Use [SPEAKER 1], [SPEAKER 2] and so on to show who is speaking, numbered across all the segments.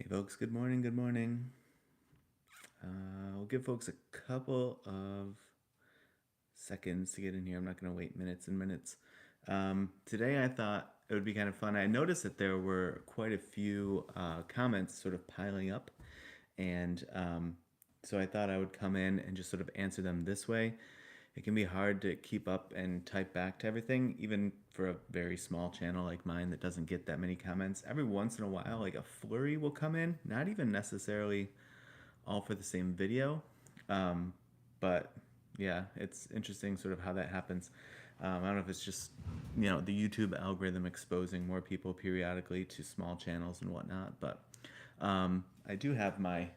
[SPEAKER 1] Folks, good morning. Good morning. We'll give folks a couple of seconds to get in here. I'm not going to wait minutes and minutes. Today, I thought it would be kind of fun. I noticed that there were quite a few comments sort of piling up, and so I thought I would come in and just sort of answer them this way. It can be hard to keep up and type back to everything, even for a very small channel like mine that doesn't get that many comments. Every once in a while, like a flurry will come in, not even necessarily all for the same video. But yeah, it's interesting sort of how that happens. I don't know if it's just, the YouTube algorithm exposing more people periodically to small channels and whatnot. But I do have my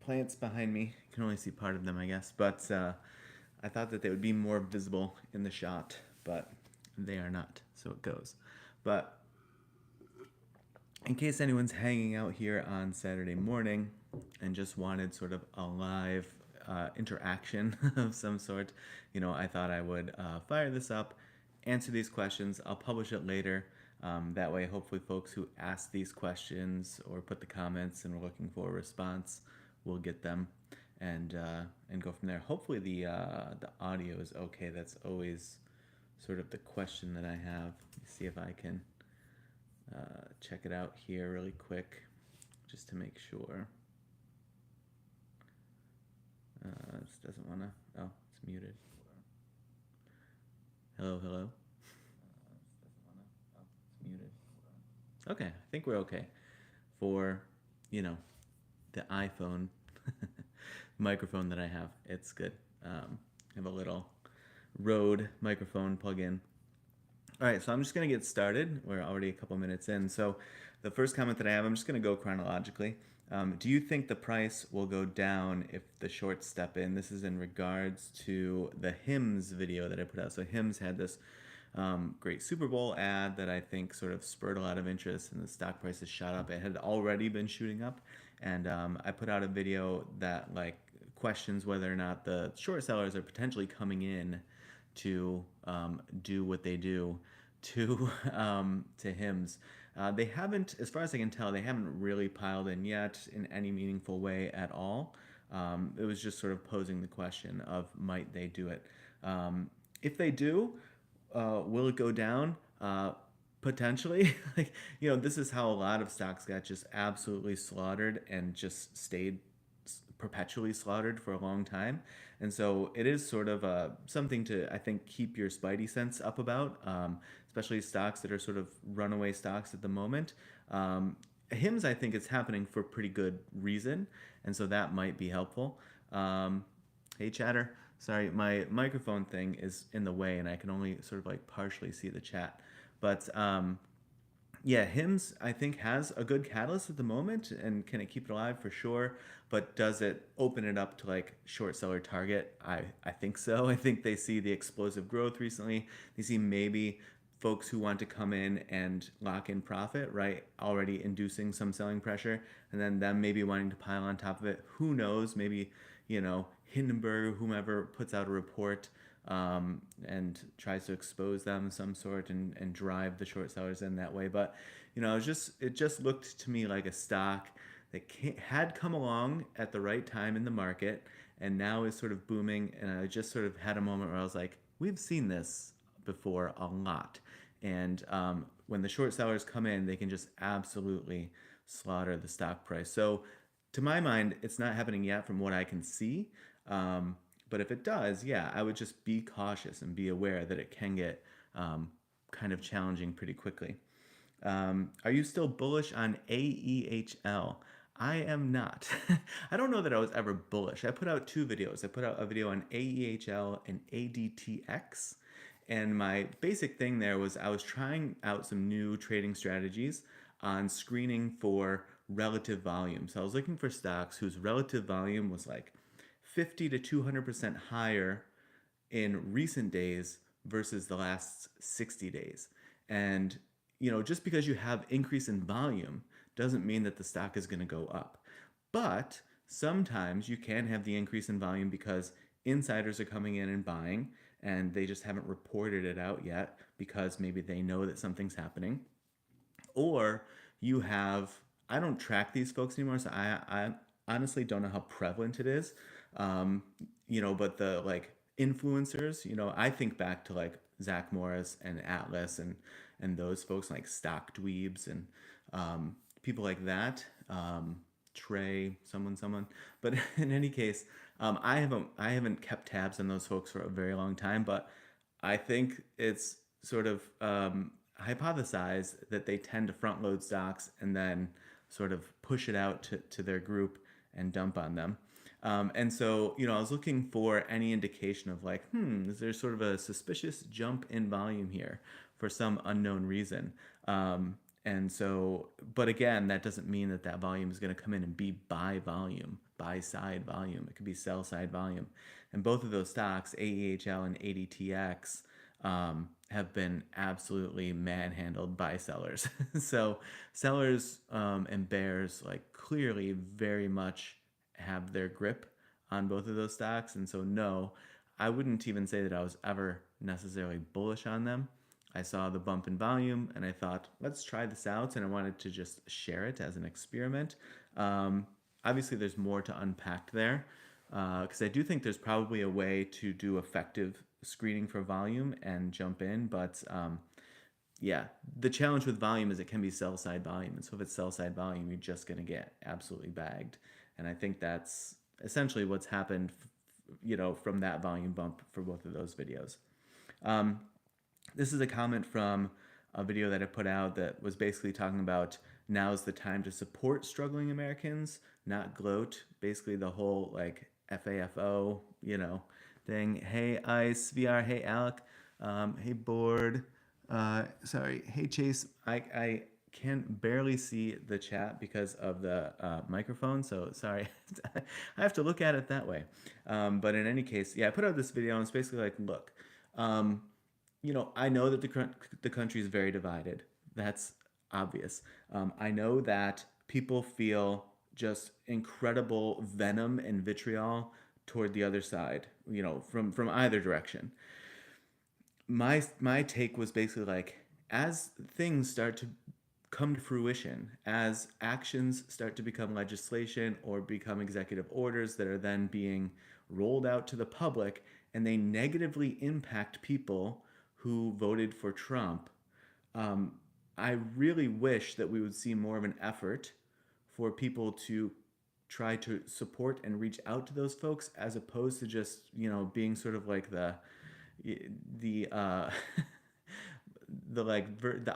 [SPEAKER 1] plants behind me. You can only see part of them, I guess. But I thought that they would be more visible in the shot, but they are not. So it goes. But in case anyone's hanging out here on Saturday morning and just wanted sort of a live interaction of some sort, I thought I would fire this up, answer these questions. I'll publish it later. That way, hopefully, folks who ask these questions or put the comments and are looking for a response will get them and go from there. Hopefully, the audio is okay. That's always sort of the question that I have. Let me see if I can check it out here really quick just to make sure. This doesn't want to. Oh, it's muted. Hello, hello. Oh, it's muted. Okay, I think we're okay for, the iPhone microphone that I have. It's good. I have a little Rode microphone plug-in. All right, so I'm just going to get started. We're already a couple minutes in. So the first comment that I have, I'm just going to go chronologically. Do you think the price will go down if the shorts step in? This is in regards to the Hims video that I put out. So Hims had this great Super Bowl ad that I think sort of spurred a lot of interest, and the stock prices shot up. It had already been shooting up, and I put out a video that questions whether or not the short sellers are potentially coming in to do what they do to Hims. They haven't, as far as I can tell, they haven't really piled in yet in any meaningful way at all. It was just sort of posing the question of might they do it. If they do, will it go down? Potentially. This is how a lot of stocks got just absolutely slaughtered and just stayed perpetually slaughtered for a long time. And so it is sort of something to, I think, keep your spidey sense up about, especially stocks that are sort of runaway stocks at the moment. Hims, I think it's happening for pretty good reason, and so that might be helpful. Hey, chatter. Sorry, my microphone thing is in the way, and I can only sort of partially see the chat. But yeah, Hims, I think, has a good catalyst at the moment, and can it keep it alive for sure? But does it open it up to short seller target? I think so. I think they see the explosive growth recently. They see maybe folks who want to come in and lock in profit, right? Already inducing some selling pressure, and then them maybe wanting to pile on top of it. Who knows? Maybe, Hindenburg, whomever puts out a report and tries to expose them of some sort and drive the short sellers in that way. But it just looked to me like a stock that had come along at the right time in the market and now is sort of booming. And I just sort of had a moment where I was like, we've seen this before a lot. And when the short sellers come in, they can just absolutely slaughter the stock price. So to my mind, it's not happening yet from what I can see. But if it does, yeah, I would just be cautious and be aware that it can get kind of challenging pretty quickly. Are you still bullish on AEHL? I am not. I don't know that I was ever bullish. I put out two videos. I put out a video on AEHL and ADTX. And my basic thing there was I was trying out some new trading strategies on screening for relative volume. So I was looking for stocks whose relative volume was 50 to 200% higher in recent days versus the last 60 days. And, just because you have increase in volume doesn't mean that the stock is going to go up. But sometimes you can have the increase in volume because insiders are coming in and buying, and they just haven't reported it out yet because maybe they know that something's happening. Or you have I don't track these folks anymore, so I honestly don't know how prevalent it is. Um, but the like influencers, I think back to like Zach Morris and Atlas and those folks like Stock Dweebs and people like that. Trey, someone. But in any case, I haven't kept tabs on those folks for a very long time. But I think it's sort of hypothesized that they tend to front load stocks and then sort of push it out to their group and dump on them. And so, I was looking for any indication of like, is there sort of a suspicious jump in volume here for some unknown reason? And so, but again, that doesn't mean that that volume is going to come in and be buy volume, buy side volume. It could be sell side volume. And both of those stocks, AEHL and ADTX, have been absolutely manhandled by sellers. So sellers and bears like clearly very much have their grip on both of those stocks. And so no, I wouldn't even say that I was ever necessarily bullish on them. I saw the bump in volume and I thought, let's try this out. And I wanted to just share it as an experiment. Obviously, there's more to unpack there because I do think there's probably a way to do effective screening for volume and jump in. But yeah, the challenge with volume is it can be sell side volume. And so if it's sell side volume, you're just going to get absolutely bagged. And I think that's essentially what's happened, from that volume bump for both of those videos. This is a comment from a video that I put out that was basically talking about now's the time to support struggling Americans, not gloat. Basically, the whole like FAFO, thing. Hey, Ice, VR. Hey, Alec. Hey, Board. Sorry. Hey, Chase. I can barely see the chat because of the microphone, so sorry. I have to look at it that way. But in any case, yeah, I put out this video and it's basically like, look, I know that the country is very divided. That's obvious. I know that people feel just incredible venom and vitriol toward the other side, from either direction. My take was basically like, as things start to come to fruition, as actions start to become legislation or become executive orders that are then being rolled out to the public and they negatively impact people who voted for Trump, I really wish that we would see more of an effort for people to try to support and reach out to those folks as opposed to just, being sort of like the the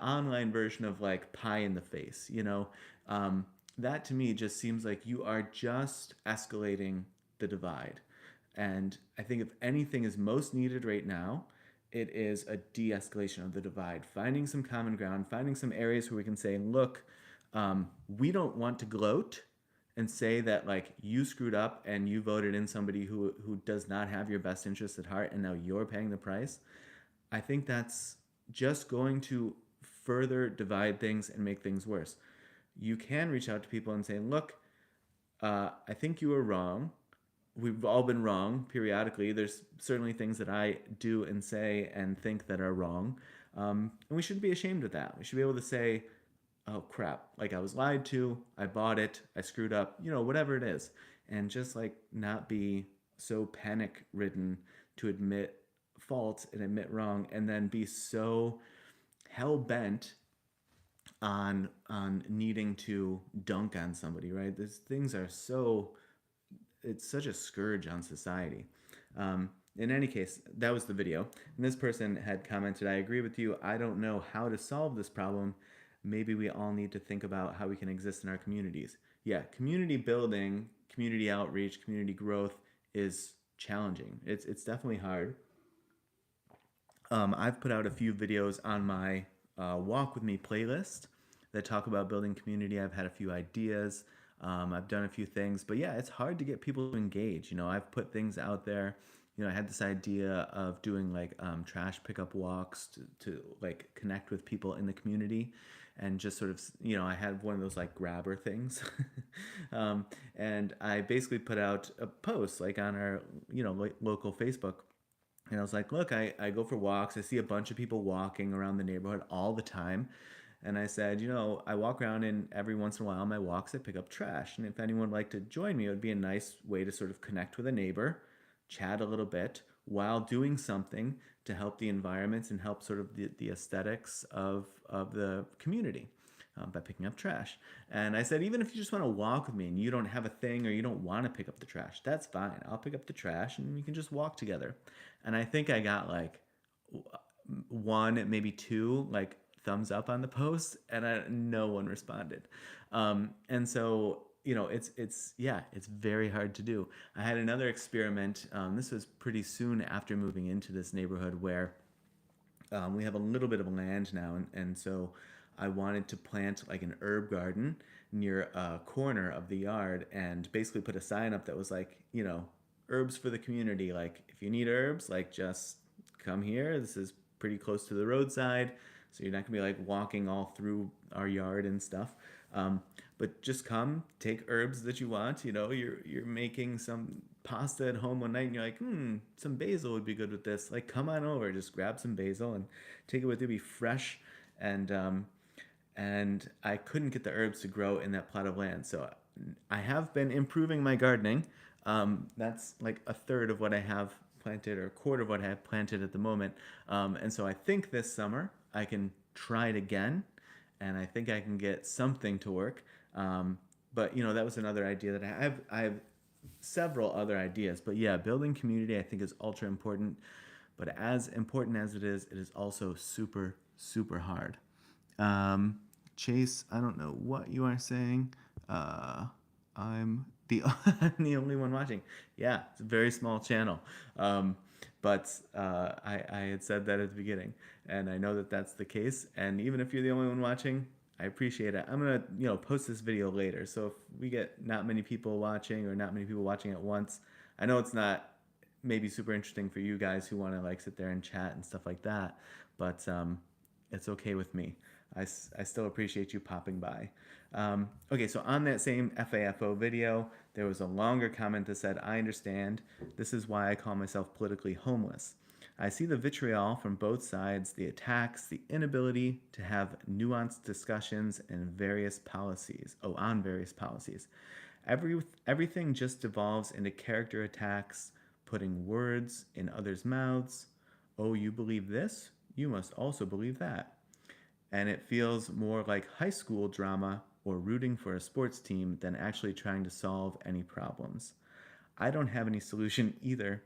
[SPEAKER 1] online version of like pie in the face, that to me just seems like you are just escalating the divide. And I think if anything is most needed right now, it is a de-escalation of the divide, finding some common ground, finding some areas where we can say, look, we don't want to gloat and say that like you screwed up and you voted in somebody who does not have your best interests at heart and now you're paying the price. I think that's just going to further divide things and make things worse. You can reach out to people and say, look, I think you were wrong. We've all been wrong periodically. There's certainly things that I do and say and think that are wrong. And we shouldn't be ashamed of that. We should be able to say, oh crap, like I was lied to, I bought it, I screwed up, whatever it is. And just like not be so panic ridden to admit fault and admit wrong and then be so hell bent on needing to dunk on somebody, right? These things are it's such a scourge on society. In any case, that was the video. And this person had commented, I agree with you. I don't know how to solve this problem. Maybe we all need to think about how we can exist in our communities. Yeah, community building, community outreach, community growth is challenging. It's definitely hard. I've put out a few videos on my Walk With Me playlist that talk about building community. I've had a few ideas. I've done a few things, but yeah, it's hard to get people to engage. I've put things out there. I had this idea of doing like trash pickup walks to like connect with people in the community and just sort of, I had one of those like grabber things. And I basically put out a post like on our, local Facebook. And I was like, look, I go for walks. I see a bunch of people walking around the neighborhood all the time. And I said, I walk around and every once in a while on my walks I pick up trash. And if anyone would like to join me, it would be a nice way to sort of connect with a neighbor, chat a little bit while doing something to help the environment and help sort of the aesthetics of the community by picking up trash. And I said, even if you just want to walk with me and you don't have a thing or you don't want to pick up the trash, that's fine. I'll pick up the trash and we can just walk together. And I think I got like one, maybe two, like thumbs up on the post, and no one responded. And so it's very hard to do. I had another experiment. This was pretty soon after moving into this neighborhood where we have a little bit of land now, and so I wanted to plant like an herb garden near a corner of the yard and basically put a sign up that was like, herbs for the community. Like, if you need herbs, like, just come here. This is pretty close to the roadside, so you're not gonna be like walking all through our yard and stuff. But just come, take herbs that you want. You're making some pasta at home one night and you're like, some basil would be good with this. Like, come on over, just grab some basil and take it with you. Be fresh. And I couldn't get the herbs to grow in that plot of land. So I have been improving my gardening. That's like a third of what I have planted, or a quarter of what I have planted at the moment. And so I think this summer I can try it again, and I think I can get something to work. But that was another idea that I have several other ideas. But yeah, building community I think is ultra important. But as important as it is also super, super hard. Chase, I don't know what you are saying. I'm the only one watching. Yeah, it's a very small channel. But I had said that at the beginning, and I know that that's the case. And even if you're the only one watching, I appreciate it. I'm gonna post this video later, so if we get not many people watching or not many people watching at once, I know it's not maybe super interesting for you guys who want to like sit there and chat and stuff like that, but it's okay with me. I still appreciate you popping by. Okay, so on that same FAFO video, there was a longer comment that said, I understand. This is why I call myself politically homeless. I see the vitriol from both sides, the attacks, the inability to have nuanced discussions and various policies. On various policies. Everything just devolves into character attacks, putting words in others' mouths. Oh, you believe this? You must also believe that. And it feels more like high school drama or rooting for a sports team than actually trying to solve any problems. I don't have any solution either,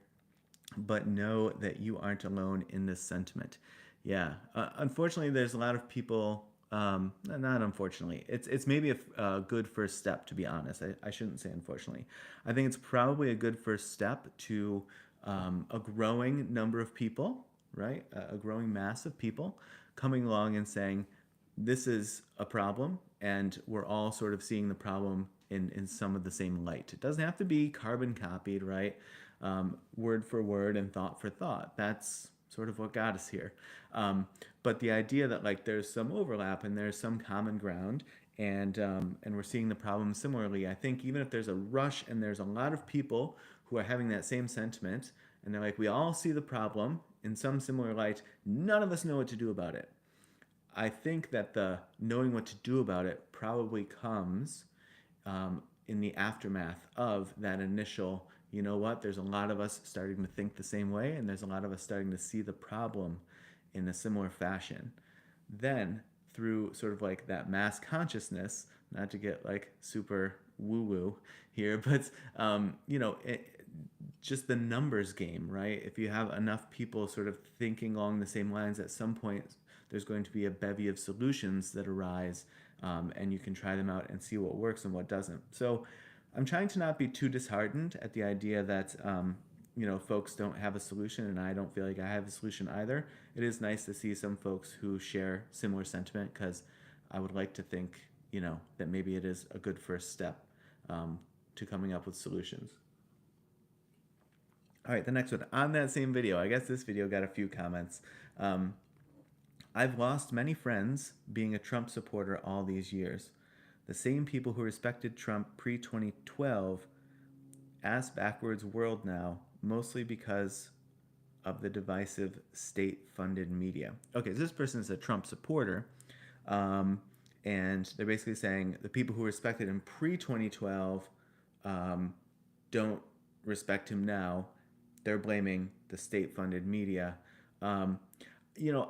[SPEAKER 1] but know that you aren't alone in this sentiment. Yeah, unfortunately, there's a lot of people. Not unfortunately, it's maybe a good first step, to be honest. I shouldn't say unfortunately. I think it's probably a good first step to a growing number of people, right? A growing mass of people coming along and saying, this is a problem, and we're all sort of seeing the problem in some of the same light. It doesn't have to be carbon copied, right? Word for word and thought for thought. That's sort of what got us here. But the idea that like there's some overlap and there's some common ground, and we're seeing the problem similarly. I think even if there's a rush and there's a lot of people who are having that same sentiment, and they're like, we all see the problem in some similar light, none of us know what to do about it. I think that the knowing what to do about it probably comes in the aftermath of that initial, you know what, there's a lot of us starting to think the same way, and there's a lot of us starting to see the problem in a similar fashion. Then, through sort of like that mass consciousness, not to get like super woo-woo here, but just the numbers game, right? If you have enough people sort of thinking along the same lines, at some point there's going to be a bevy of solutions that arise, and you can try them out and see what works and what doesn't. So I'm trying to not be too disheartened at the idea that folks don't have a solution, and I don't feel like I have a solution either. It is nice to see some folks who share similar sentiment, because I would like to think that maybe it is a good first step to coming up with solutions. All right, the next one. On that same video, I guess this video got a few comments. I've lost many friends being a Trump supporter all these years. The same people who respected Trump pre-2012 ass backwards world now, mostly because of the divisive state-funded media. Okay, so this person is a Trump supporter. And they're basically saying the people who respected him pre 2012 don't respect him now. They're blaming the state funded media. Um,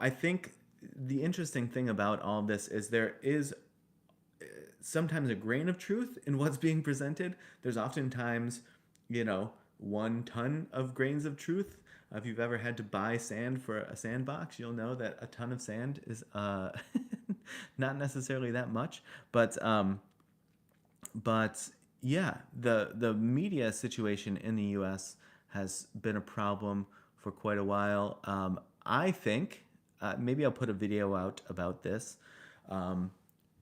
[SPEAKER 1] I think the interesting thing about all this is there is sometimes a grain of truth in what's being presented. There's oftentimes, 1 ton of grains of truth. If you've ever had to buy sand for a sandbox, you'll know that a ton of sand is not necessarily that much. But yeah, the media situation in the U.S. has been a problem for quite a while. I think maybe I'll put a video out about this. Um,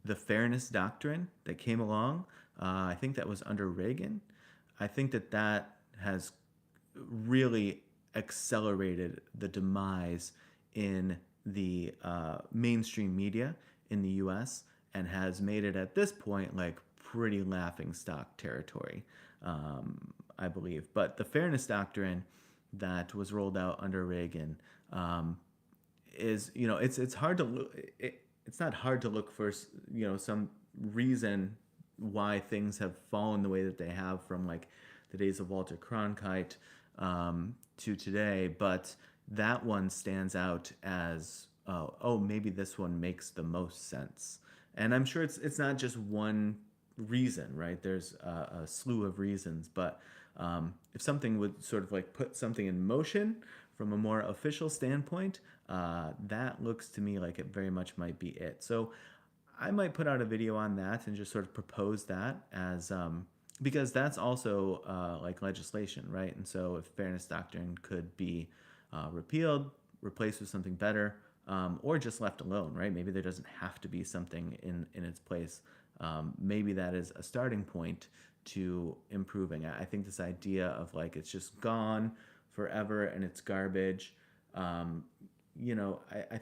[SPEAKER 1] the fairness doctrine that came along, I think that was under Reagan. I think that has really accelerated the demise in the mainstream media in the U.S. and has made it at this point like pretty laughing stock territory, I believe. But the fairness doctrine that was rolled out under Reagan is, it's hard to look. It's not hard to look for some reason why things have fallen the way that they have from like the days of Walter Cronkite to today, but that one stands out as maybe this one makes the most sense. And I'm sure it's not just one reason, right? There's a slew of reasons, but if something would sort of like put something in motion from a more official standpoint, that looks to me like it very much might be it. So I might put out a video on that and just sort of propose that as because that's also like legislation, right? And so if fairness doctrine could be repealed, replaced with something better, or just left alone, right? Maybe there doesn't have to be something in its place. Maybe that is a starting point to improving. I think this idea of like it's just gone forever and it's garbage. I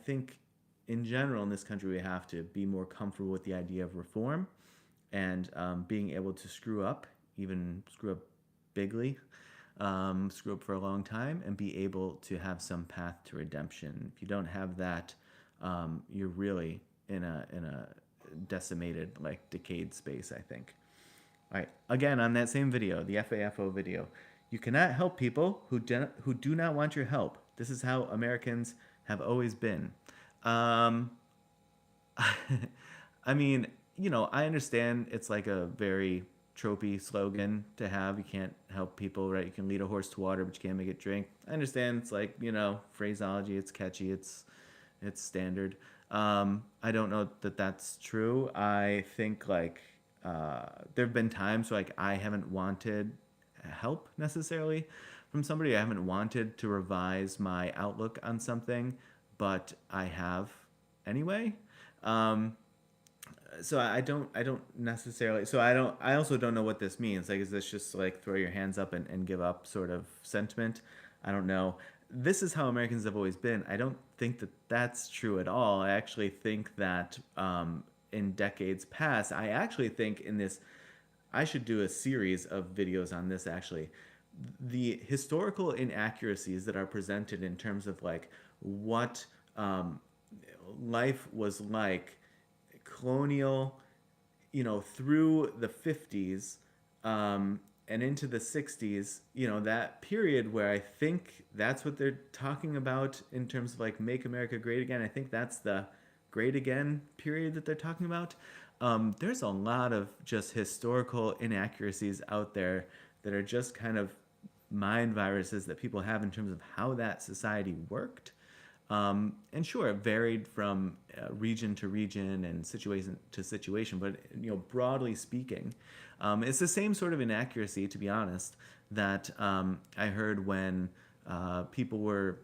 [SPEAKER 1] think in general in this country we have to be more comfortable with the idea of reform and being able to screw up, even screw up bigly, screw up for a long time, and be able to have some path to redemption. If you don't have that, you're really in a decimated, like decayed space, I think. All right, again on that same video, the FAFO video, you cannot help people who do not want your help. This is how Americans have always been. Um, I mean, I understand it's like a very tropey slogan to have. You can't help people, right? You can lead a horse to water, but you can't make it drink. I understand it's like, phraseology, it's catchy, it's standard. I don't know that that's true. I think like there have been times where like I haven't wanted help necessarily from somebody. I haven't wanted to revise my outlook on something, but I have anyway. Um, so I don't necessarily, I also don't know what this means. Like, is this just like throw your hands up and give up sort of sentiment? I don't know. This is how Americans have always been. I don't think that that's true at all. I actually think that in decades past, I actually think in this, I should do a series of videos on this actually. The historical inaccuracies that are presented in terms of like what life was like colonial, through the 50s and into the 60s, that period where I think that's what they're talking about in terms of like make America great again. I think that's the great again period that they're talking about. There's a lot of just historical inaccuracies out there that are just kind of mind viruses that people have in terms of how that society worked. And sure, it varied from region to region and situation to situation, but broadly speaking, it's the same sort of inaccuracy, to be honest, that I heard when people were,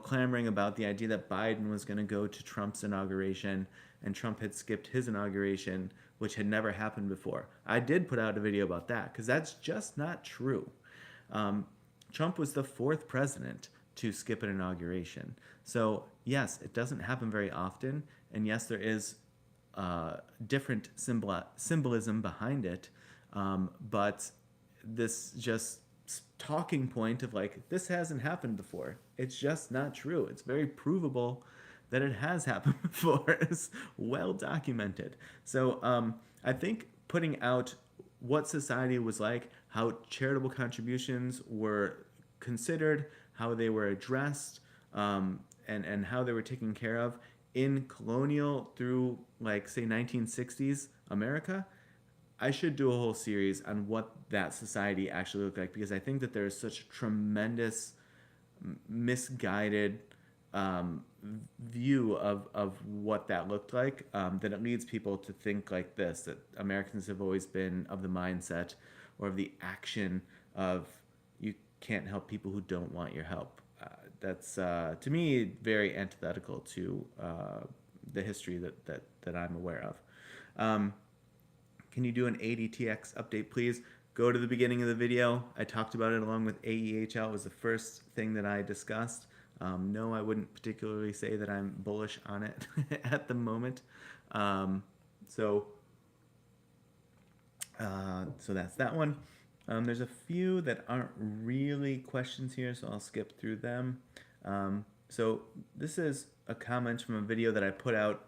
[SPEAKER 1] clamoring about the idea that Biden was going to go to Trump's inauguration, and Trump had skipped his inauguration, which had never happened before. I did put out a video about that because that's just not true. Trump was the fourth president to skip an inauguration. So yes, it doesn't happen very often, and yes, there is different symbolism behind it, but this just talking point of like this hasn't happened before. It's just not true. It's very provable that it has happened before. It's well documented. So I think putting out what society was like, how charitable contributions were considered, how they were addressed, and how they were taken care of in colonial through, like, say, 1960s America. I should do a whole series on what that society actually looked like, because I think that there is such a tremendous misguided um, view of what that looked like, that it leads people to think like this, that Americans have always been of the mindset or of the action of you can't help people who don't want your help. That's to me very antithetical to the history that I'm aware of. Um, can you do an ADTX update, please? Go to the beginning of the video. I talked about it along with AEHL. It was the first thing that I discussed. No, I wouldn't particularly say that I'm bullish on it at the moment. Um, so, so that's that one. There's a few that aren't really questions here, so I'll skip through them. So this is a comment from a video that I put out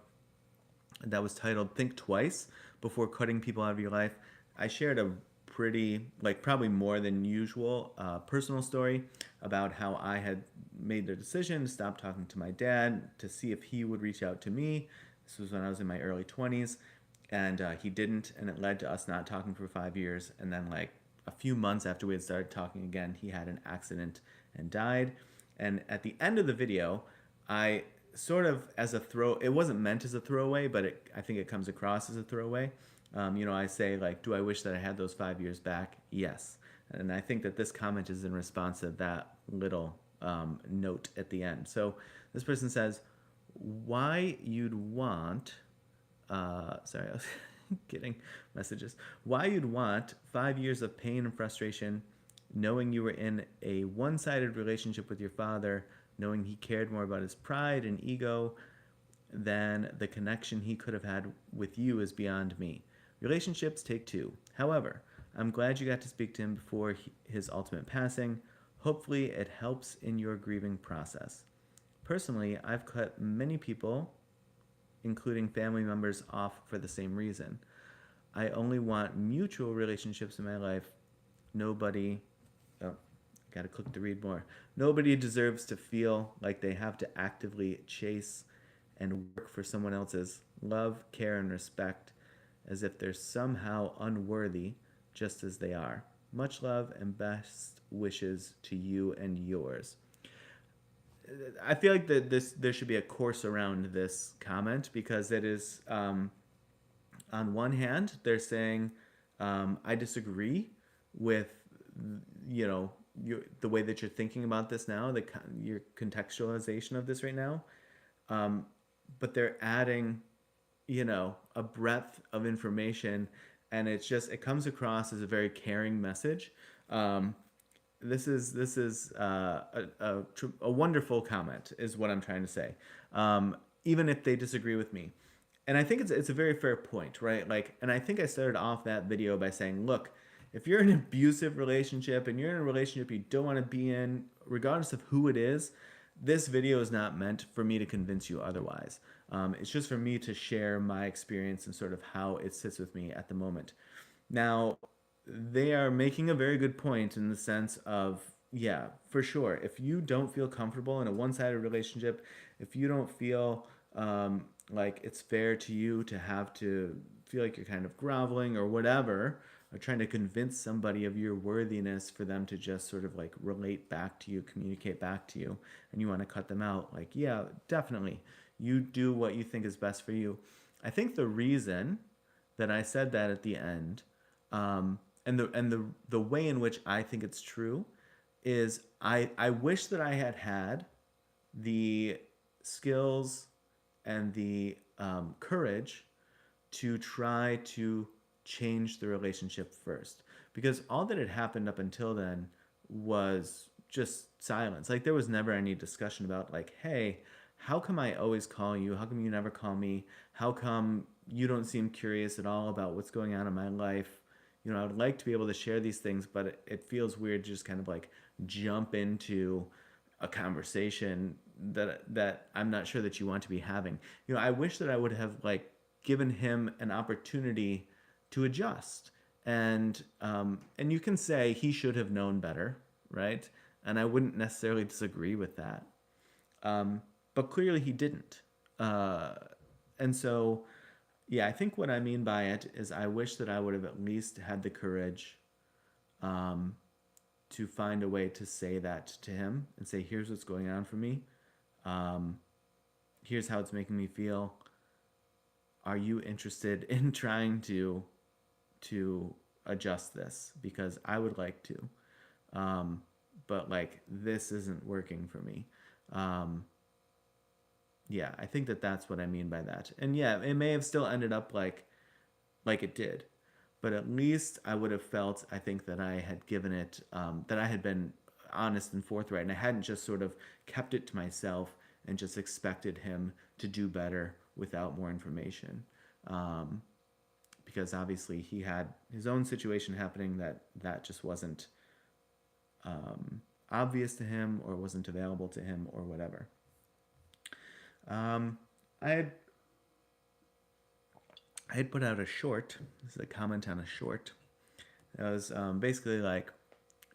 [SPEAKER 1] that was titled "Think Twice Before Cutting People Out of Your Life." I shared a pretty, like, probably more than usual personal story about how I had made the decision to stop talking to my dad to see if he would reach out to me. This was when I was in my early 20s, and he didn't, and it led to us not talking for 5 years. And then, like, a few months after we had started talking again, he had an accident and died. And at the end of the video, I sort of, as a throw, it wasn't meant as a throwaway, but I think it comes across as a throwaway. I say, like, do I wish that I had those 5 years back? Yes. And I think that this comment is in response to that little note at the end. So this person says, why you'd want, sorry, I was getting messages. Why you'd want 5 years of pain and frustration knowing you were in a one-sided relationship with your father, knowing he cared more about his pride and ego than the connection he could have had with you is beyond me. Relationships take two. However, I'm glad you got to speak to him before his ultimate passing. Hopefully it helps in your grieving process. Personally, I've cut many people, including family members, off for the same reason. I only want mutual relationships in my life. Nobody, oh, gotta click to read more. Nobody deserves to feel like they have to actively chase and work for someone else's love, care, and respect as if they're somehow unworthy, just as they are. Much love and best wishes to you and yours. I feel like that there should be a course around this comment, because it is, on one hand, they're saying, I disagree with, the way that you're thinking about this now, your contextualization of this right now, but they're adding, a breadth of information, and it comes across as a very caring message. This is a wonderful comment, is what I'm trying to say. Even if they disagree with me, and I think it's a very fair point, right? Like, and I think I started off that video by saying, look, if you're in an abusive relationship and you're in a relationship you don't want to be in, regardless of who it is, this video is not meant for me to convince you otherwise. It's just for me to share my experience and sort of how it sits with me at the moment. Now, they are making a very good point in the sense of, yeah, for sure, if you don't feel comfortable in a one-sided relationship, if you don't feel like it's fair to you to have to feel like you're kind of groveling or whatever, or trying to convince somebody of your worthiness for them to just sort of like relate back to you, communicate back to you, and you want to cut them out, like, yeah, definitely, you do what you think is best for you. I think the reason that I said that at the end, and the way in which I think it's true, is I wish that I had had the skills and the courage to try to change the relationship first, because all that had happened up until then was just silence. Like, there was never any discussion about, like, hey, how come I always call you? How come you never call me? How come you don't seem curious at all about what's going on in my life? I would like to be able to share these things, but it feels weird to just kind of like jump into a conversation that I'm not sure that you want to be having. I wish that I would have like given him an opportunity to adjust. And you can say he should have known better, right? And I wouldn't necessarily disagree with that. But clearly he didn't. Uh, and so, yeah, I think what I mean by it is I wish that I would have at least had the courage um, to find a way to say that to him and say, here's what's going on for me. Um, Here's how it's making me feel. Are you interested in trying to adjust this? Because I would like to. Um, but like this isn't working for me. Um, yeah, I think that that's what I mean by that. And yeah, it may have still ended up like it did, but at least I would have felt, I think, that I had given it, that I had been honest and forthright, and I hadn't just sort of kept it to myself and just expected him to do better without more information. Um, because obviously he had his own situation happening that just wasn't obvious to him or wasn't available to him or whatever. Um, I had I had put out a short. This is a comment on a short. It was basically like,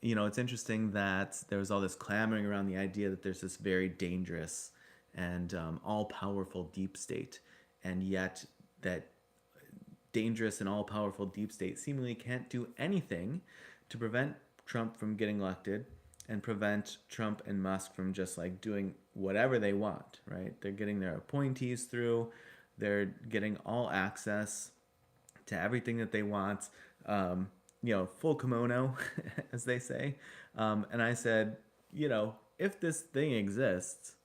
[SPEAKER 1] it's interesting that there was all this clamoring around the idea that there's this very dangerous and all-powerful deep state, and yet that dangerous and all-powerful deep state seemingly can't do anything to prevent Trump from getting elected and prevent Trump and Musk from just like doing whatever they want, right? They're getting their appointees through, they're getting all access to everything that they want, full kimono, as they say. And I said, if this thing exists,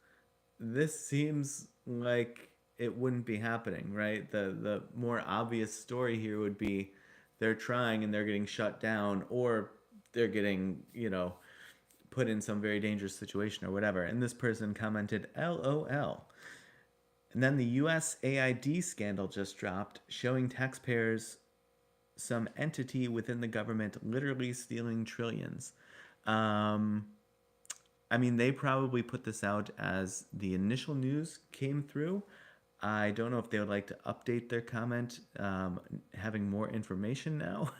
[SPEAKER 1] this seems like it wouldn't be happening, right? The more obvious story here would be they're trying and they're getting shut down, or they're getting, put in some very dangerous situation or whatever. And this person commented, LOL. And then the USAID scandal just dropped, showing taxpayers some entity within the government literally stealing trillions. Um, they probably put this out as the initial news came through. I don't know if they would like to update their comment, having more information now,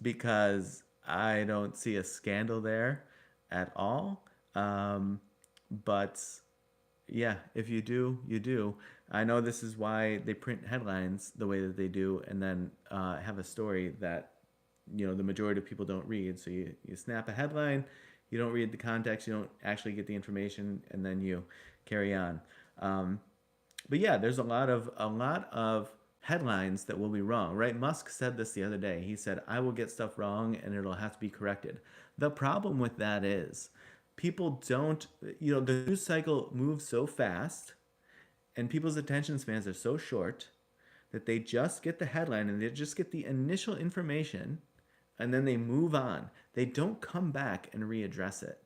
[SPEAKER 1] because I don't see a scandal there at all. But yeah, if you do, you do. I know this is why they print headlines the way that they do, and then have a story that the majority of people don't read. So you snap a headline, you don't read the context, you don't actually get the information, and then you carry on. But yeah, there's a lot of headlines that will be wrong, right? Musk said this the other day. He said, "I will get stuff wrong, and it'll have to be corrected." The problem with that is people don't, the news cycle moves so fast, and people's attention spans are so short that they just get the headline and they just get the initial information, and then they move on. They don't come back and readdress it.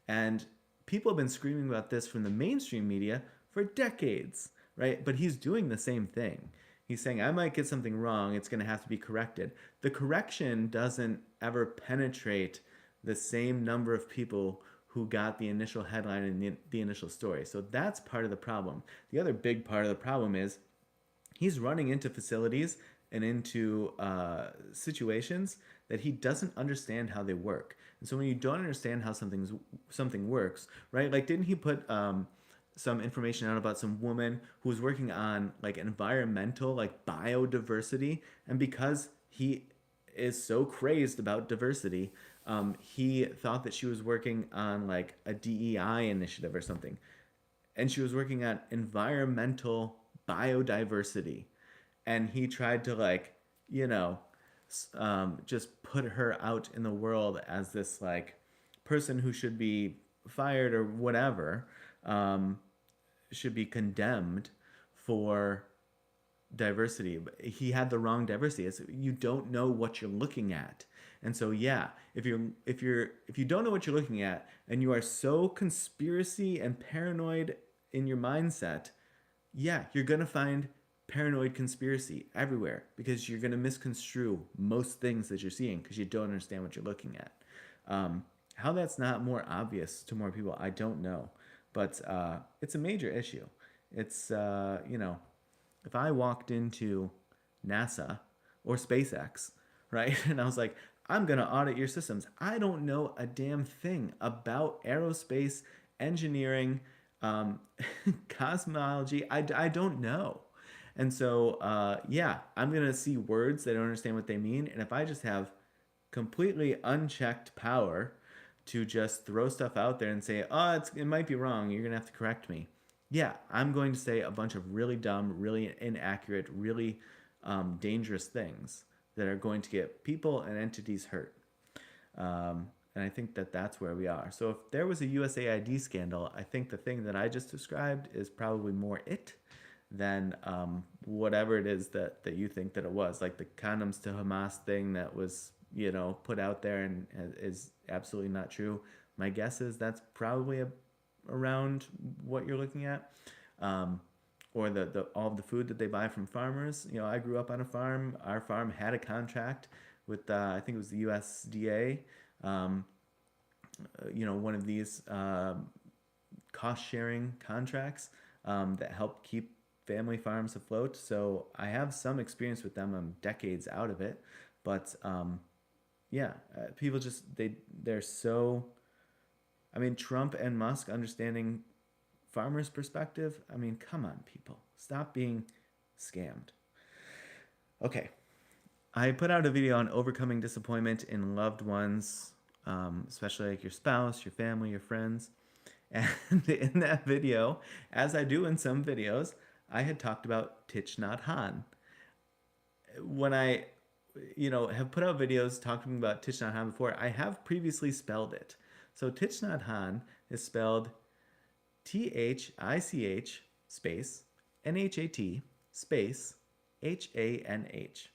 [SPEAKER 1] And people have been screaming about this from the mainstream media for decades, right? But he's doing the same thing. He's saying, I might get something wrong, it's going to have to be corrected. The correction doesn't ever penetrate the same number of people who got the initial headline and the initial story. So that's part of the problem. The other big part of the problem is he's running into facilities and into situations that he doesn't understand how they work. And so when you don't understand how something works, right? Like, didn't he put some information out about some woman who was working on like environmental, like biodiversity, and because he is so crazed about diversity, he thought that she was working on like a DEI initiative or something, and she was working on environmental biodiversity, and he tried to like, just put her out in the world as this like person who should be fired or whatever, should be condemned for diversity. But he had the wrong diversity. You don't know what you're looking at. And so yeah, if you don't know what you're looking at, and you are so conspiracy and paranoid in your mindset, yeah, you're gonna find paranoid conspiracy everywhere, because you're gonna misconstrue most things that you're seeing because you don't understand what you're looking at. How that's not more obvious to more people, I don't know. But it's a major issue. It's, if I walked into NASA or SpaceX, right, and I was like, I'm going to audit your systems, I don't know a damn thing about aerospace engineering, um, cosmology. I don't know. And so, yeah, I'm going to see words that I don't understand what they mean. And if I just have completely unchecked power to just throw stuff out there and say, oh, it might be wrong, you're going to have to correct me. Yeah, I'm going to say a bunch of really dumb, really inaccurate, really dangerous things that are going to get people and entities hurt. And I think that that's where we are. So if there was a USAID scandal, I think the thing that I just described is probably more it than whatever it is that you think that it was. Like the condoms to Hamas thing that was, put out there and is absolutely not true. My guess is that's probably around what you're looking at. Or the all of the food that they buy from farmers. I grew up on a farm. Our farm had a contract with I think it was the USDA. One of these cost sharing contracts that help keep family farms afloat. So I have some experience with them. I'm decades out of it, but yeah, people just they're so. I mean, Trump and Musk understanding farmers' perspective. I mean, come on, people, stop being scammed. Okay, I put out a video on overcoming disappointment in loved ones, especially like your spouse, your family, your friends. And in that video, as I do in some videos, I had talked about Thich Nhat Hanh. When I, have put out videos talking about Thich Nhat Hanh before, I have previously spelled it. So Thich Nhat Hanh is spelled THICH space NHAT space HANH.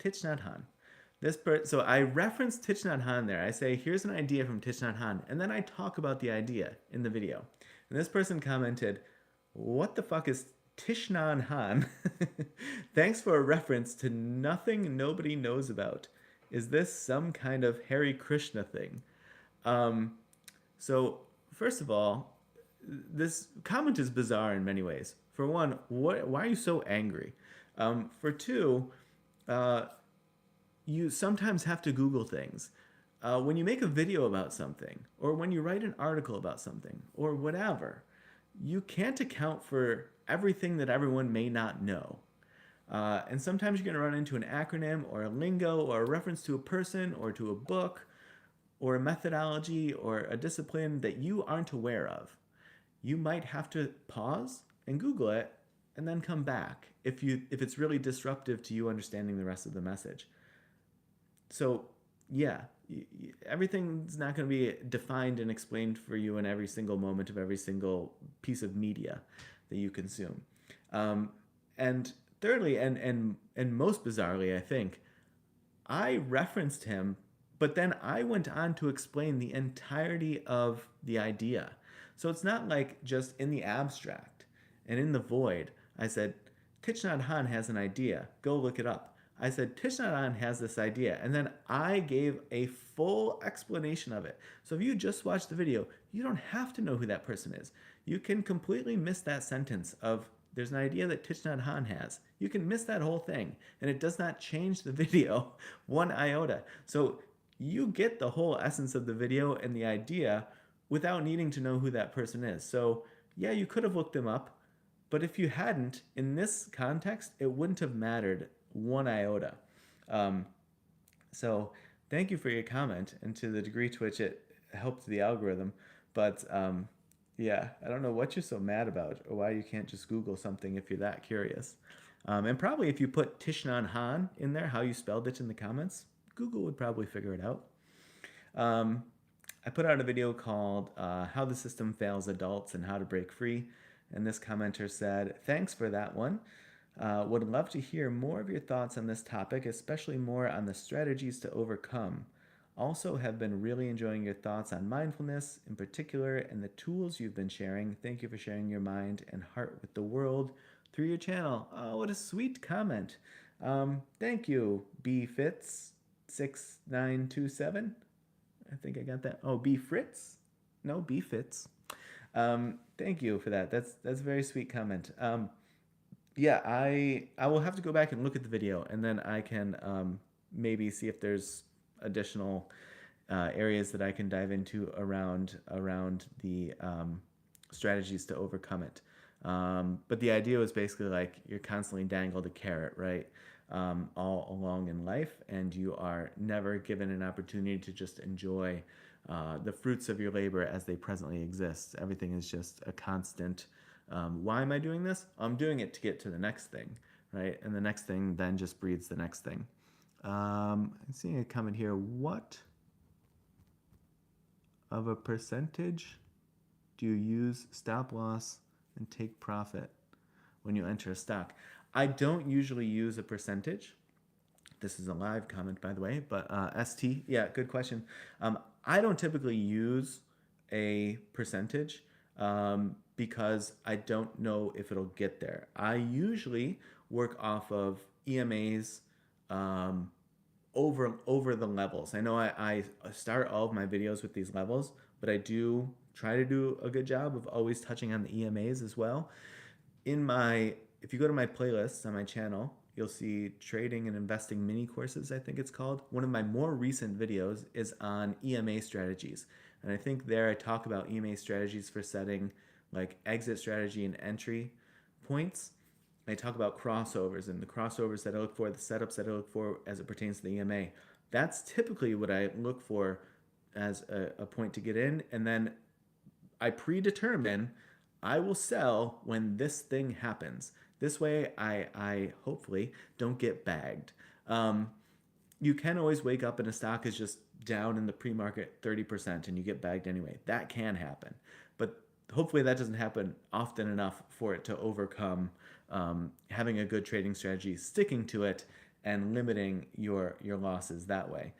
[SPEAKER 1] Thich Nhat Hanh. So I reference Thich Nhat Hanh there. I say, here's an idea from Thich Nhat Hanh, and then I talk about the idea in the video. And this person commented, what the fuck is Thich Nhat Hanh? Thanks for a reference to nothing nobody knows about. Is this some kind of Hare Krishna thing? So, first of all, this comment is bizarre in many ways. For one, why are you so angry? For two, you sometimes have to Google things. When you make a video about something, or when you write an article about something, or whatever, you can't account for everything that everyone may not know. And sometimes you're going to run into an acronym, or a lingo, or a reference to a person, or to a book, or a methodology, or a discipline that you aren't aware of. You might have to pause and Google it, and then come back if it's really disruptive to you understanding the rest of the message. So, yeah, everything's not going to be defined and explained for you in every single moment of every single piece of media that you consume. And thirdly, and most bizarrely, I think, I referenced him, but then I went on to explain the entirety of the idea. So it's not like just in the abstract and in the void, I said, Thich Nhat Hanh has an idea. Go look it up. I said, Thich Nhat Hanh has this idea. And then I gave a full explanation of it. So if you just watch the video, you don't have to know who that person is. You can completely miss that sentence of, there's an idea that Thich Nhat Hanh has. You can miss that whole thing. And it does not change the video one iota. So you get the whole essence of the video and the idea without needing to know who that person is. So yeah, you could have looked them up. But if you hadn't, in this context, it wouldn't have mattered one iota. So thank you for your comment and to the degree to which it helped the algorithm. But yeah, I don't know what you're so mad about or why you can't just Google something if you're that curious. And probably if you put Thich Nhat Hanh in there, how you spelled it in the comments, Google would probably figure it out. I put out a video called How the System Fails Adults and How to Break Free. And this commenter said, thanks for that one. Would love to hear more of your thoughts on this topic, especially more on the strategies to overcome. Also have been really enjoying your thoughts on mindfulness in particular and the tools you've been sharing. Thank you for sharing your mind and heart with the world through your channel. Oh, what a sweet comment. Thank you, BFits6927. I think I got that. Oh, B Fritz? No, B Fitz. Thank you for that. That's a very sweet comment. Yeah, I will have to go back and look at the video, and then I can maybe see if there's additional areas that I can dive into around the strategies to overcome it. But the idea was basically like you're constantly dangled a carrot, right? All along in life, and you are never given an opportunity to just enjoy the fruits of your labor as they presently exist. Everything is just a constant. Why am I doing this? I'm doing it to get to the next thing, right? And the next thing then just breeds the next thing. I'm seeing a comment here. What of a percentage do you use stop loss and take profit when you enter a stock? I don't usually use a percentage. This is a live comment, by the way, but ST, yeah, good question. I don't typically use a percentage because I don't know if it'll get there. I usually work off of EMAs over the levels. I know I start all of my videos with these levels, but I do try to do a good job of always touching on the EMAs as well. If you go to my playlists on my channel, you'll see trading and investing mini courses, I think it's called. One of my more recent videos is on EMA strategies. And I think there I talk about EMA strategies for setting like exit strategy and entry points. I talk about crossovers and the crossovers that I look for, the setups that I look for as it pertains to the EMA. That's typically what I look for as a point to get in. And then I predetermine I will sell when this thing happens. This way, I hopefully don't get bagged. You can always wake up and a stock is just down in the pre-market 30% and you get bagged anyway. That can happen. But hopefully that doesn't happen often enough for it to overcome having a good trading strategy, sticking to it, and limiting your losses that way.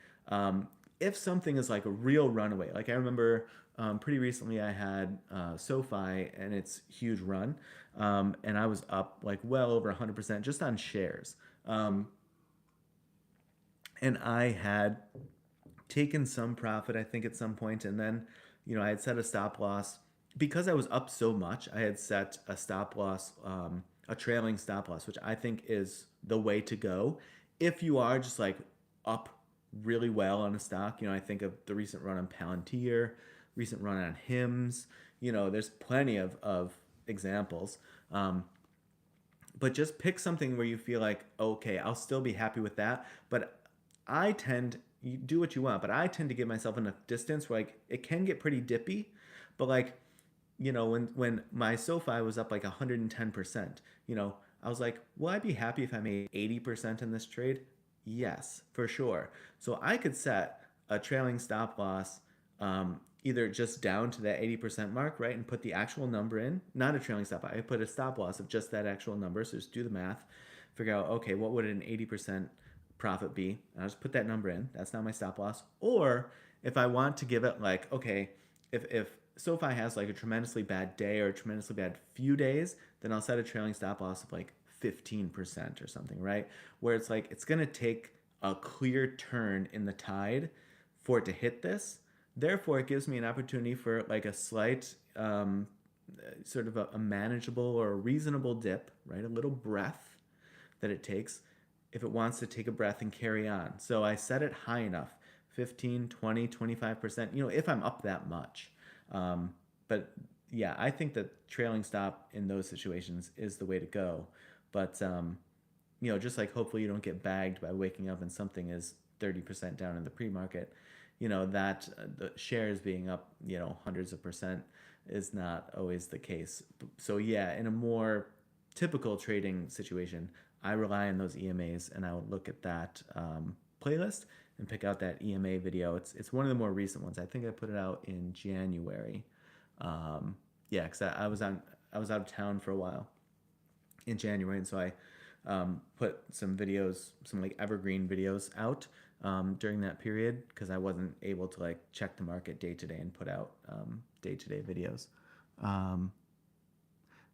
[SPEAKER 1] If something is like a real runaway, like I remember pretty recently I had SoFi and its huge run, and I was up like well over 100% just on shares. And I had taken some profit, I think, at some point, and then, I had set a stop loss because I was up so much. I had set a stop loss, a trailing stop loss, which I think is the way to go if you are just like up really well on a stock. I think of the recent run on Palantir, recent run on Hims. There's plenty of examples. But just pick something where you feel like, okay, I'll still be happy with that. But you do what you want, but I tend to give myself enough distance where like it can get pretty dippy. But like, when my SoFi was up like 110%, I was like, will I be happy if I made 80% in this trade? Yes, for sure. So I could set a trailing stop loss either just down to that 80% mark, right? And put the actual number in, not a trailing stop. I put a stop loss of just that actual number. So just do the math, figure out, okay, what would an 80% profit be? And I'll just put that number in. That's not my stop loss. Or if I want to give it like, okay, if SoFi has like a tremendously bad day or a tremendously bad few days, then I'll set a trailing stop loss of like 15% or something, right? Where it's like, it's going to take a clear turn in the tide for it to hit this. Therefore, it gives me an opportunity for like a slight sort of a manageable or a reasonable dip, right? A little breath that it takes if it wants to take a breath and carry on. So I set it high enough, 15, 20, 25%, if I'm up that much. But yeah, I think that trailing stop in those situations is the way to go. But, just like hopefully you don't get bagged by waking up and something is 30% down in the pre-market, that the shares being up, hundreds of percent is not always the case. So yeah, in a more typical trading situation, I rely on those EMAs and I would look at that playlist and pick out that EMA video. It's one of the more recent ones. I think I put it out in January. Yeah, because I was out of town for a while in January, and so I put some videos, some like evergreen videos out during that period because I wasn't able to like check the market day to day and put out day to day videos.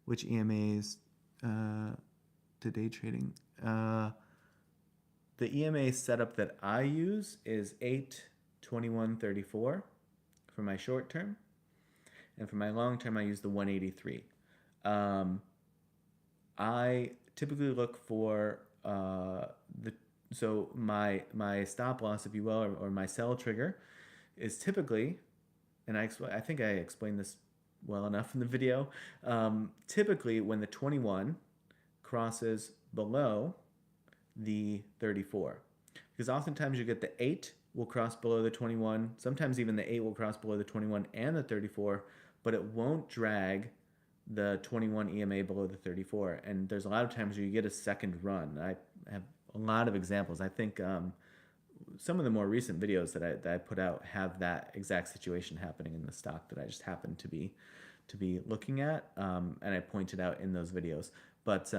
[SPEAKER 1] Which EMAs to day trading? The EMA setup that I use is 8, 2134 for my short term, and for my long term, I use the 183. Um, I typically look for the so my stop loss, if you will, or my sell trigger is typically, and I think I explained this well enough in the video. Typically, when the 21 crosses below the 34, because oftentimes you get the 8 will cross below the 21. Sometimes even the 8 will cross below the 21 and the 34, but it won't drag the 21 EMA below the 34. And there's a lot of times where you get a second run. I have a lot of examples. I think some of the more recent videos that I put out have that exact situation happening in the stock that I just happened to be looking at, and I pointed out in those videos. But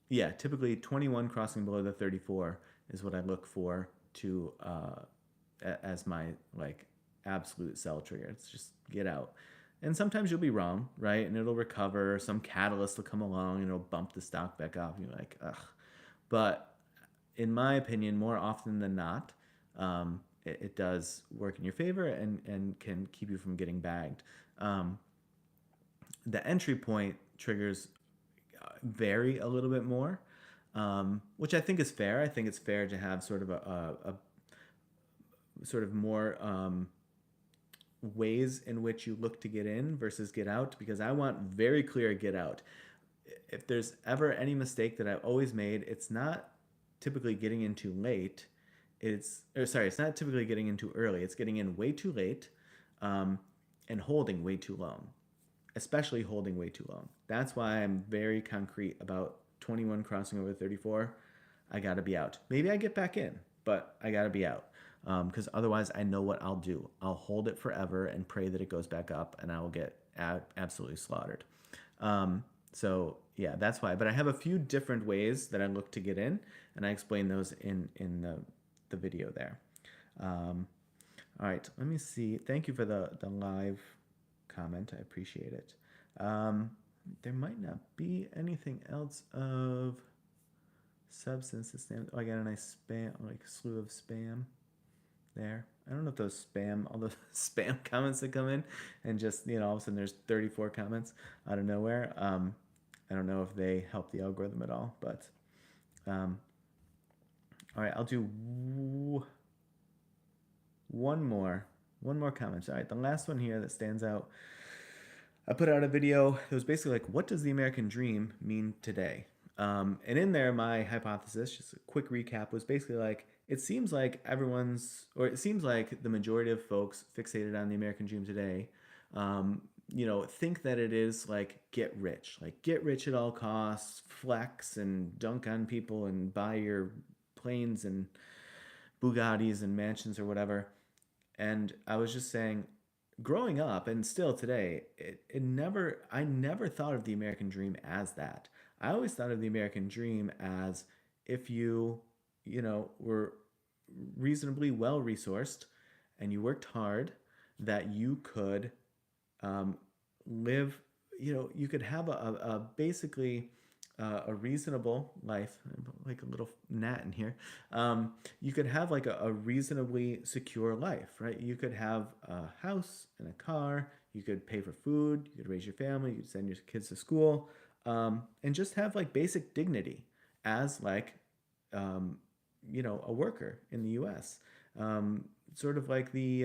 [SPEAKER 1] yeah, typically 21 crossing below the 34 is what I look for to as my like absolute sell trigger. It's just get out. And sometimes you'll be wrong, right? And it'll recover. Some catalyst will come along and it'll bump the stock back up. And you're like, ugh. But in my opinion, more often than not, it does work in your favor and can keep you from getting bagged. The entry point triggers vary a little bit more, which I think is fair. I think it's fair to have sort of a sort of more ways in which you look to get in versus get out, because I want very clear get out. If there's ever any mistake that I've always made, it's not typically getting in too late. It's not typically getting in too early. It's getting in way too late, and holding way too long, especially holding way too long. That's why I'm very concrete about 21 crossing over 34. I got to be out. Maybe I get back in, but I got to be out. Because otherwise I know what I'll do. I'll hold it forever and pray that it goes back up, and I will get absolutely slaughtered. So yeah, that's why. But I have a few different ways that I look to get in, and I explain those in the video there. All right, let me see. Thank you for the live comment. I appreciate it. There might not be anything else of substance. Oh, I got a nice spam, like slew of spam there. I don't know if all those spam comments that come in and just, all of a sudden there's 34 comments out of nowhere. I don't know if they help the algorithm at all, but all right, I'll do one more comment. All right, the last one here that stands out. I put out a video that was basically like, what does the American dream mean today? And in there, my hypothesis, just a quick recap, was basically like, it seems like the majority of folks fixated on the American dream today, think that it is like get rich at all costs, flex and dunk on people and buy your planes and Bugattis and mansions or whatever. And I was just saying, growing up and still today, I never thought of the American dream as that. I always thought of the American dream as if you were reasonably well resourced and you worked hard, that you could live, you could have a basically a reasonable life, like a little gnat in here. You could have like a reasonably secure life, right? You could have a house and a car. You could pay for food. You could raise your family. You could send your kids to school, and just have like basic dignity as like, a worker in the U.S. Sort of like the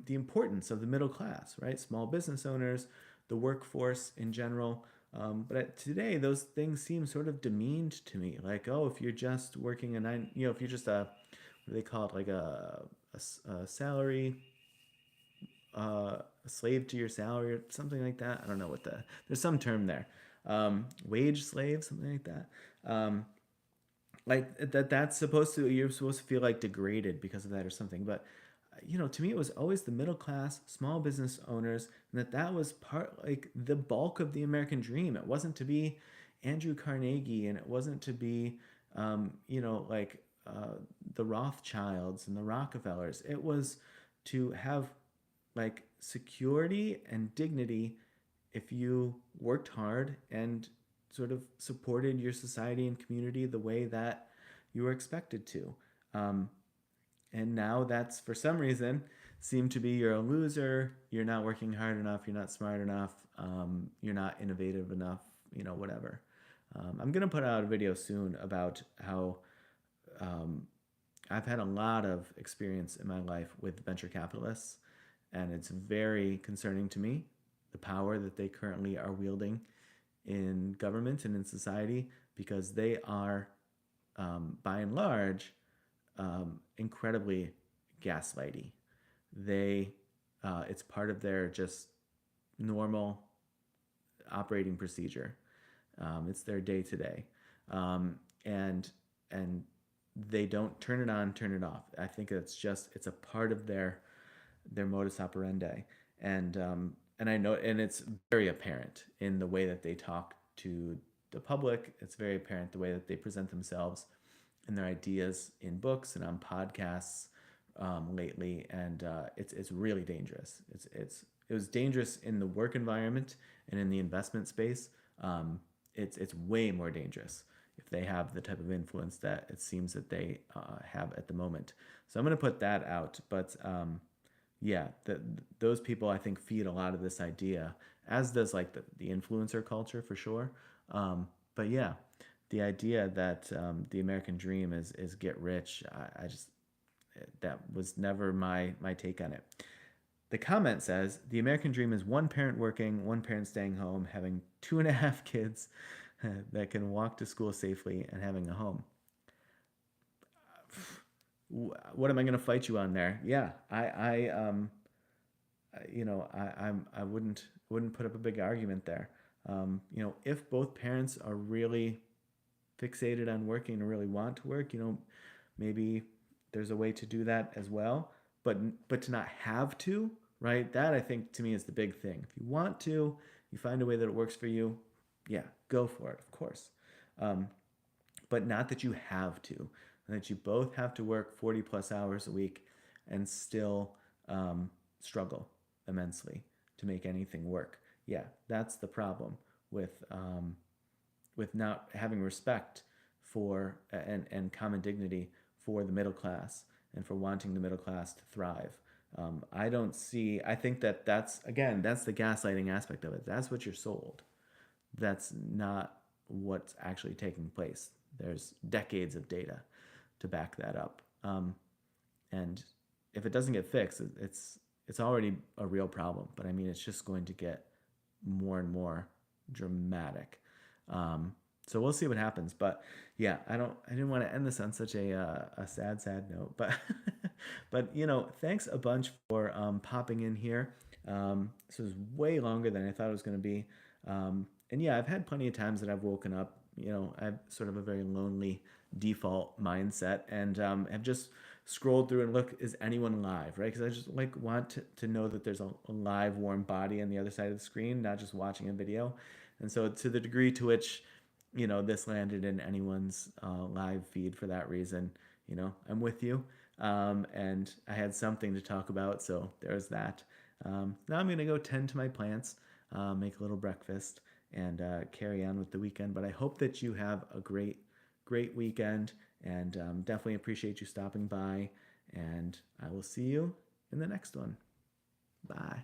[SPEAKER 1] importance of the middle class, right? Small business owners, the workforce in general. But today, those things seem sort of demeaned to me. Like, oh, if you're just working if you're just what do they call it? Like a salary, a slave to your salary or something like that. I don't know there's some term there. Wage slave, something like that. Like you're supposed to feel like degraded because of that or something. But to me, it was always the middle class, small business owners, and that was like the bulk of the American dream. It wasn't to be Andrew Carnegie, and it wasn't to be, the Rothschilds and the Rockefellers. It was to have like security and dignity if you worked hard and sort of supported your society and community the way that you were expected to. And now that's, for some reason, seem to be you're a loser, you're not working hard enough, you're not smart enough, you're not innovative enough, whatever. I'm going to put out a video soon about how um, I've had a lot of experience in my life with venture capitalists, and it's very concerning to me the power that they currently are wielding in government and in society, because they are, by and large, incredibly gaslighty. They, it's part of their just normal operating procedure. It's their day to day, and and they don't turn it on, turn it off. I think it's a part of their modus operandi, and I know, and it's very apparent in the way that they talk to the public. It's very apparent the way that they present themselves and their ideas in books and on podcasts lately, and it's really dangerous. It was dangerous in the work environment and in the investment space. It's way more dangerous if they have the type of influence that it seems that they have at the moment. So I'm going to put that out, but yeah, those people I think feed a lot of this idea, as does like the influencer culture for sure. But yeah, the idea that the American dream is get rich, I just that was never my take on it. The comment says the American dream is one parent working, one parent staying home, having 2.5 kids that can walk to school safely, and having a home. What am I going to fight you on there? Yeah, I wouldn't put up a big argument there. If both parents are really fixated on working and really want to work, maybe there's a way to do that as well. But to not have to, right? That I think to me is the big thing. If you want to, you find a way that it works for you. Yeah, go for it, of course. Um, but not that you have to, and that you both have to work 40 plus hours a week and still struggle immensely to make anything work. Yeah, that's the problem with not having respect for and common dignity for the middle class and for wanting the middle class to thrive. I don't see. I think that's again that's the gaslighting aspect of it. That's what you're sold. That's not what's actually taking place. There's decades of data to back that up, and if it doesn't get fixed, it's already a real problem. But I mean, it's just going to get more and more dramatic. So we'll see what happens. But yeah, I didn't want to end this on such a sad note. But but thanks a bunch for popping in here. This was way longer than I thought it was going to be. And yeah, I've had plenty of times that I've woken up. I have sort of a very lonely default mindset, and have just scrolled through and look, is anyone live, right? Because I just like want to know that there's a live warm body on the other side of the screen, not just watching a video. And so to the degree to which this landed in anyone's live feed for that reason, I'm with you, and I had something to talk about, so there's that. Now I'm gonna go tend to my plants, make a little breakfast, and carry on with the weekend. But I hope that you have a great weekend, and definitely appreciate you stopping by, and I will see you in the next one. Bye.